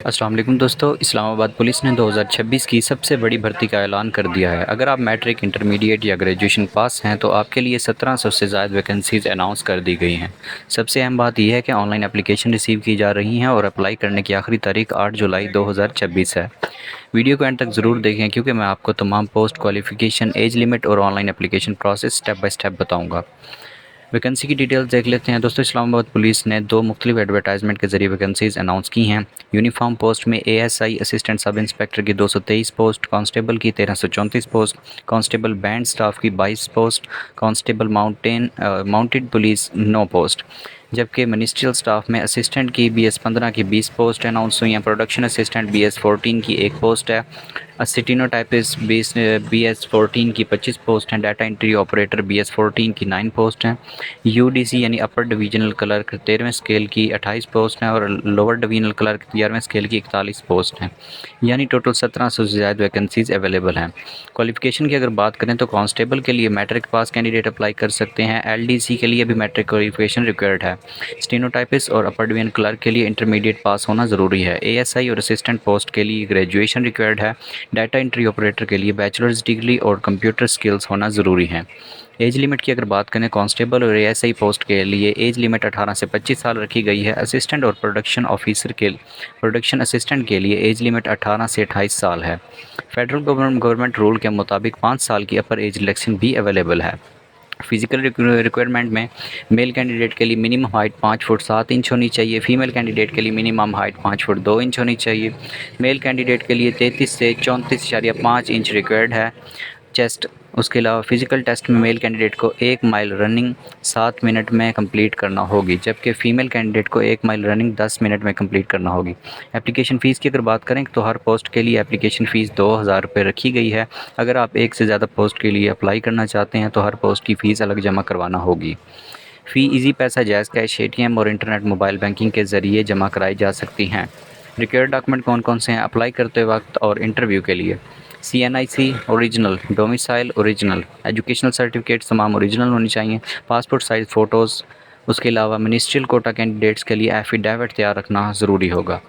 अस्सलाम वालेकुम दोस्तों, इस्लामाबाद पुलिस ने 2026 की सबसे बड़ी भर्ती का ऐलान कर दिया है। अगर आप मैट्रिक, इंटरमीडिएट या ग्रेजुएशन पास हैं तो आपके लिए 1700 से ज़्यादा वैकेंसीज़ अनाउंस कर दी गई हैं। सबसे अहम बात यह है कि ऑनलाइन एप्लीकेशन रिसीव की जा रही हैं और अप्लाई करने की आखिरी तारीख 8 जुलाई 2026 है। वीडियो को एंड तक ज़रूर देखें क्योंकि मैं आपको तमाम पोस्ट, क्वालिफ़िकेशन, एज लिमिट और online application process step by step बताऊँगा। वैकेंसी की डिटेल्स देख लेते हैं दोस्तों। इस्लामाबाद पुलिस ने दो मुख्तलिफ एडवर्टाइजमेंट के जरिए वैकेंसीज अनाउंस की हैं। यूनिफॉर्म पोस्ट में एएसआई असिस्टेंट सब इंस्पेक्टर की 223 पोस्ट, कांस्टेबल की 1334 पोस्ट, कांस्टेबल बैंड स्टाफ की 22 post, constable mounted police 9 post, जबकि मिनिस्ट्रियल स्टाफ में असिस्टेंट की BS 15 की 20 पोस्ट अनाउंस हुई हैं। प्रोडक्शन असिस्टेंट BS 14 की 1 पोस्ट है। स्टेनोटाइपिस्ट BS 14 की 25 पोस्ट हैं। डाटा एंट्री ऑपरेटर BS 14 की 9 पोस्ट हैं। UDC यानी अपर डिवीजनल क्लर्क 13वें स्केल की 28 पोस्ट हैं और लोअर डिवीजनल क्लर्क 11वें स्केल की 41 पोस्ट हैं। यानी टोटल 1700 से ज़्यादा वैकेंसीज़ अवेलेबल हैं। क्वालिफ़िकेशन की अगर बात करें तो कांस्टेबल के लिए मैट्रिक पास कैंडिडेट अप्लाई कर सकते हैं। LDC के लिए भी मैट्रिक क्वालिफ़िकेशन रिक्वायर्ड है। स्टेनोटाइपिस्ट और अपर डिवीजन क्लर्क के लिए इंटरमीडिएट पास होना ज़रूरी है। ASI और असिस्टेंट पोस्ट के लिए ग्रेजुएशन रिक्वायर्ड है। डाटा एंट्री ऑपरेटर के लिए बैचलर्स डिग्री और कंप्यूटर स्किल्स होना ज़रूरी है। एज लिमिट की अगर बात करें कांस्टेबल और ASI पोस्ट के लिए एज लिमिट 18 से 25 साल रखी गई है। असिस्टेंट और प्रोडक्शन असिस्टेंट के लिए एज लिमिट 18 से 28 साल है। फेडरल गवर्नमेंट रूल के मुताबिक 5 साल की अपर एज रिलैक्सेशन भी अवेलेबल है। फिजिकल रिक्वायरमेंट में मेल कैंडिडेट के लिए मिनिमम हाइट 5 फुट 7 इंच होनी चाहिए। फीमेल कैंडिडेट के लिए मिनिमम हाइट 5 फुट 2 इंच होनी चाहिए। मेल कैंडिडेट के लिए 33 से 34.5 इंच रिक्वायर्ड है चेस्ट। उसके अलावा फ़िज़िकल टेस्ट में मेल कैंडिडेट को 1 माइल रनिंग 7 मिनट में कंप्लीट करना होगी, जबकि फ़ीमेल कैंडिडेट को 1 माइल रनिंग 10 मिनट में कंप्लीट करना होगी। एप्लीकेशन फ़ीस की अगर बात करें तो हर पोस्ट के लिए एप्लीकेशन फ़ीस 2000 रुपये रखी गई है। अगर आप एक से ज़्यादा पोस्ट के लिए अप्लाई करना चाहते हैं तो हर पोस्ट की फ़ीस अलग जमा करवाना होगी। फ़ी इजी पैसा, जायज़ कैश, ATM और इंटरनेट मोबाइल बैंकिंग के ज़रिए जमा कराई जा सकती हैं। रिक्वायर्ड डॉक्यूमेंट कौन कौन से हैं अप्लाई करते वक्त और इंटरव्यू के लिए? CNIC original, domicile original, educational certificate तमाम ओरिजिनल होनी चाहिए, पासपोर्ट साइज़ फ़ोटोज़। उसके अलावा मिनिस्ट्रियल कोटा कैंडिडेट्स के लिए एफिडेविट तैयार रखना ज़रूरी होगा।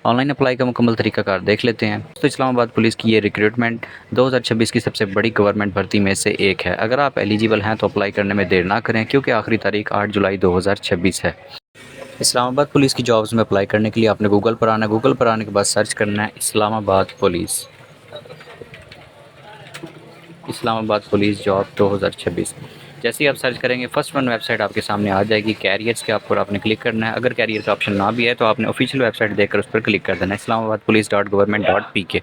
ऑनलाइन अप्लाई का मुकम्मल तरीकाकार देख लेते हैं। तो इस्लामाबाद पुलिस की ये रिक्रूटमेंट 2026 की सबसे बड़ी गवर्नमेंट भर्ती में से एक है। अगर आप एलिजिबल हैं तो अप्लाई करने में देर ना करें क्योंकि आखिरी तारीख 8 जुलाई 2026 है। इस्लामाबाद पुलिस की जॉब्स में अप्लाई करने के लिए आपने गूगल पर आना है। गूगल पर आने के बाद सर्च करना है इस्लामाबाद पुलिस जॉब 2026। जैसे ही आप सर्च करेंगे फर्स्ट वन वेबसाइट आपके सामने आ जाएगी। कैरियर्स के ऊपर आपने क्लिक करना है। अगर कैरियर का ऑप्शन ना भी है तो आपने ऑफिशियल वेबसाइट देखकर उस पर क्लिक कर देना है, islamabadpolice.government.pk।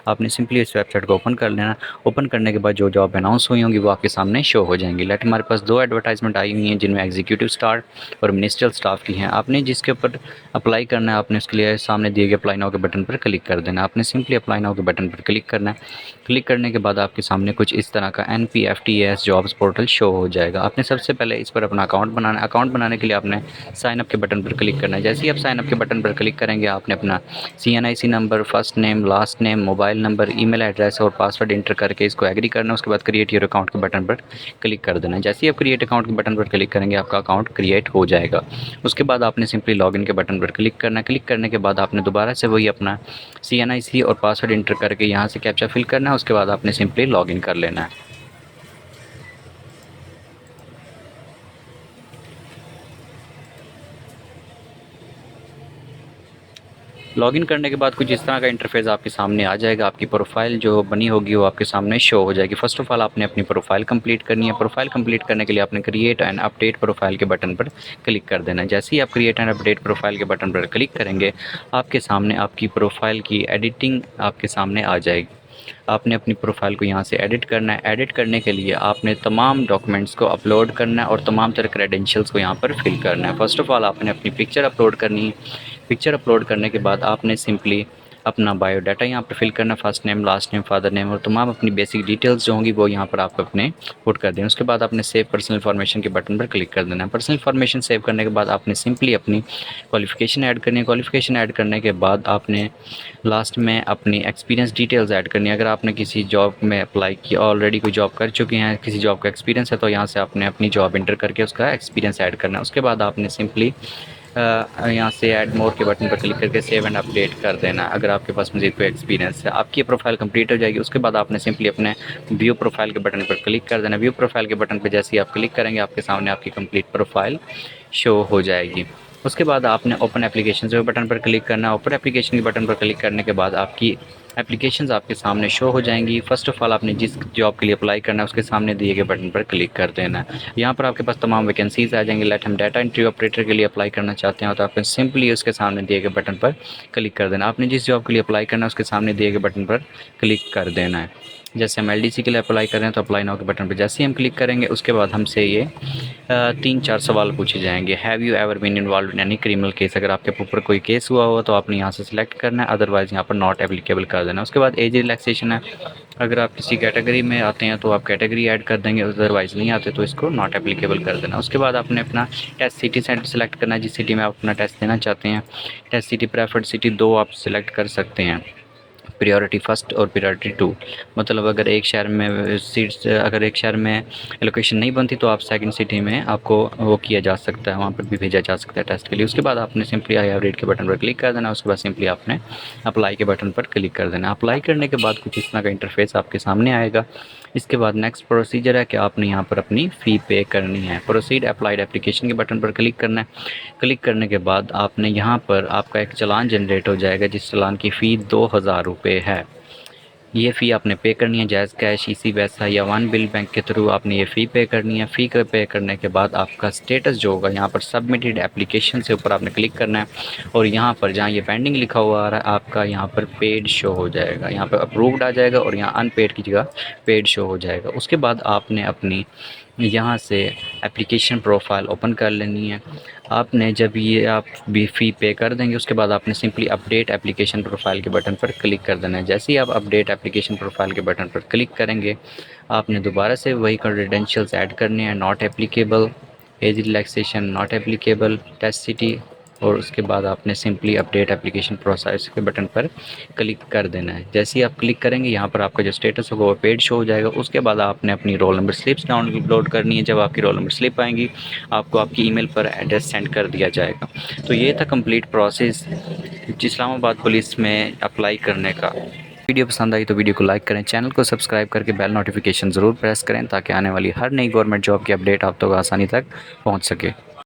आपने सिंपली इस वेबसाइट को ओपन कर लेना। ओपन करने के बाद जो जॉब अनाउंस हुई होंगी वो आपके सामने शो हो जाएंगी। लेट हमारे पास 2 एडवर्टाइजमेंट आई हुई हैं जिनमें एग्जीक्यूटिव स्टाफ और मिनिस्ट्रियल स्टाफ की हैं। आपने जिसके ऊपर अप्लाई करना है आपने उसके लिए सामने दिए गए अप्लाई नाउ के बटन पर क्लिक कर देना। आपने सिंपली अप्लाई नाउ के बटन पर क्लिक करना है। क्लिक करने के बाद आपके सामने कुछ इस तरह का NPFTAS जॉब्स पोर्टल शो हो जाएगा। आपने सबसे पहले इस पर अपना अकाउंट बनाना है। अकाउंट बनाने के लिए आपने साइन अप के बटन पर क्लिक करना है। जैसे ही आप साइन अप के बटन पर क्लिक करेंगे आपने अपना CNIC number, first name, last name, mobile number, email address और पासवर्ड इंटर करके इसको एग्री करना है। उसके बाद क्रिएट योर अकाउंट के बटन पर क्लिक कर देना है। जैसे ही आप क्रिएट अकाउंट के बटन पर क्लिक करेंगे आपका अकाउंट क्रिएट हो जाएगा। उसके बाद आपने सिंपली लॉगिन के बटन पर क्लिक करना है। क्लिक करने के बाद आपने दोबारा से वही अपना CNIC और पासवर्ड इंटर करके यहाँ से कैप्चा फिल करना है। उसके बाद आपने सिंपली लॉगिन कर लेना है। लॉगिन करने के बाद कुछ इस तरह का इंटरफेस आपके सामने आ जाएगा। आपकी प्रोफाइल जो बनी होगी वो आपके सामने शो हो जाएगी। फर्स्ट ऑफ ऑल आपने अपनी प्रोफाइल कंप्लीट करनी है। प्रोफाइल कंप्लीट करने के लिए आपने क्रिएट एंड अपडेट प्रोफाइल के बटन पर क्लिक कर देना है। जैसे ही आप क्रिएट एंड अपडेट प्रोफाइल के बटन पर क्लिक करेंगे आपके सामने आपकी प्रोफाइल की एडिटिंग आपके सामने आ जाएगी। आपने अपनी प्रोफाइल को यहाँ से एडिट करना है। एडिट करने के लिए आपने तमाम डॉक्यूमेंट्स को अपलोड करना है और तमाम तरह क्रेडेंशियल्स को यहाँ पर फिल करना है। फ़र्स्ट ऑफ़ ऑल आपने अपनी पिक्चर अपलोड करनी है। पिक्चर अपलोड करने के बाद आपने सिंपली अपना बायोडाटा यहाँ पर फिल करना है। First name, last name, father name और तमाम अपनी बेसिक डिटेल्स जो होंगी वो यहाँ पर आप अपने पुट कर दें। उसके बाद आपने सेव पर्सनल इन्फॉर्मेशन के बटन पर क्लिक कर देना है। पर्सनल इन्फॉर्मेशन सेव करने के बाद आपने सिंपली अपनी क्वालिफ़िकेशन ऐड करनी है। क्वालिफ़िकेशन ऐड करने के बाद आपने लास्ट में अपनी एक्सपीरियंस डिटेल्स ऐड करनी है। अगर आपने किसी जॉब में अप्लाई किया, ऑलरेडी कोई जॉब कर चुके हैं, किसी जॉब का एक्सपीरियंस है तो यहाँ से आपने अपनी जॉब इंटर करके उसका एक्सपीरियंस ऐड करना है। उसके बाद आपने सिंपली यहाँ से ऐड मोर के बटन पर क्लिक करके सेव एंड अपडेट कर देना। अगर आपके पास मज़ीद कोई एक्सपीरियंस है, आपकी प्रोफाइल कंप्लीट हो जाएगी। उसके बाद आपने सिंपली अपने व्यू प्रोफाइल के बटन पर क्लिक कर देना। व्यू प्रोफाइल के बटन पर जैसे ही आप क्लिक करेंगे, आपके सामने आपकी कंप्लीट प्रोफाइल शो हो जाएगी। उसके बाद आपने ओपन एप्लीकेशन के बटन पर क्लिक करना है। ओपन एप्लीकेशन के बटन पर क्लिक करने के बाद आपकी एप्लीकेशंस आपके सामने शो हो जाएंगी। फर्स्ट ऑफ ऑल आपने जिस जॉब के लिए अप्लाई करना है उसके सामने दिए गए बटन पर क्लिक कर देना है। यहाँ पर आपके पास तमाम वैकेंसीज आ जाएंगी। लेट हम डाटा एंट्री ऑपरेटर के लिए अप्लाई करना चाहते हैं तो आपने सिंपली उसके सामने दिए गए बटन पर क्लिक कर देना। आपने जिस जॉब के लिए अप्लाई करना है उसके सामने दिए गए बटन पर क्लिक कर देना है। जैसे हम एलडीसी के लिए अप्लाई कर रहे हैं तो अप्लाई नाउ के बटन पर जैसे ही हम क्लिक करेंगे, उसके बाद हमसे ये 3-4 सवाल पूछे जाएंगे। Have you ever been involve in any criminal case? अगर आपके ऊपर कोई केस हुआ हो तो आपने यहाँ से सिलेक्ट करना है, अदरवाइज़ यहाँ पर नॉट एप्लीकेबल कर देना। उसके बाद एज रिलैक्सेशन है। अगर आप किसी कैटेगरी में आते हैं तो आप कैटेगरी ऐड कर देंगे, अदरवाइज़ नहीं आते तो इसको नॉट एप्लीकेबल कर देना। उसके बाद आपने अपना टेस्ट सिटी सेलेक्ट करना है, जिस सिटी में आप अपना टेस्ट देना चाहते हैं। टेस्ट सिटी प्रेफर्ड सिटी 2 आप सिलेक्ट कर सकते हैं, प्रायोरिटी फर्स्ट और प्रायोरिटी 2। मतलब अगर एक शहर में सीट्स, अगर एक शहर में लोकेशन नहीं बनती तो आप सेकंड सिटी में आपको वो किया जा सकता है, वहाँ पर भी भेजा जा सकता है टेस्ट के लिए। उसके बाद आपने सिंपली आई हैव रीड के बटन पर क्लिक कर देना। उसके बाद सिंपली आपने अप्लाई के बटन पर क्लिक कर देना। अप्लाई करने के बाद कुछ इस तरह का इंटरफेस आपके सामने आएगा। इसके बाद नेक्स्ट प्रोसीजर है कि आपने यहाँ पर अपनी फ़ी पे करनी है। प्रोसीड अप्लाइड एप्लीकेशन के बटन पर क्लिक करना है। क्लिक करने के बाद आपने यहाँ पर आपका एक चालान जनरेट हो जाएगा, जिस चालान की फ़ी 2000 रुपये है। ये फ़ी आपने पे करनी है, जैज़ कैश, इसी वैसा या वन बिल बैंक के थ्रू आपने ये फ़ी पे करनी है। फ़ी पे करने के बाद आपका स्टेटस जो होगा, यहाँ पर सबमिटेड एप्लीकेशन से ऊपर आपने क्लिक करना है और यहाँ पर जहाँ ये पेंडिंग लिखा हुआ आ रहा है आपका यहाँ पर पेड शो हो जाएगा। यहाँ पर अप्रूव्ड आ जाएगा और यहाँ अनपेड की जगह पेड शो हो जाएगा। उसके बाद आपने अपनी यहाँ से एप्लीकेशन प्रोफाइल ओपन कर लेनी है। आपने जब ये आप भी फ़ी पे कर देंगे, उसके बाद आपने सिंपली अपडेट एप्लीकेशन प्रोफाइल के बटन पर क्लिक कर देना है। जैसे ही आप अपडेट एप्लीकेशन प्रोफाइल के बटन पर क्लिक करेंगे, आपने दोबारा से वही क्रेडेंशियल्स ऐड करने हैं। Not applicable, age relaxation not applicable, test city, और उसके बाद आपने सिंपली अपडेट एप्लीकेशन प्रोसेस के बटन पर क्लिक कर देना है। जैसे ही आप क्लिक करेंगे, यहाँ पर आपका जो स्टेटस होगा वो पेड शो हो जाएगा। उसके बाद आपने अपनी रोल नंबर स्लिप्स डाउनलोड करनी है। जब आपकी रोल नंबर स्लिप आएंगी, आपको आपकी ईमेल पर एड्रेस सेंड कर दिया जाएगा। तो ये था कंप्लीट प्रोसेस इस्लामाबाद पुलिस में अप्लाई करने का। वीडियो पसंद आई तो वीडियो को लाइक करें, चैनल को सब्सक्राइब करके बेल नोटिफिकेशन ज़रूर प्रेस करें ताकि आने वाली हर नई गवर्नमेंट जॉब की अपडेट आप तक आसानी तक पहुँच सके।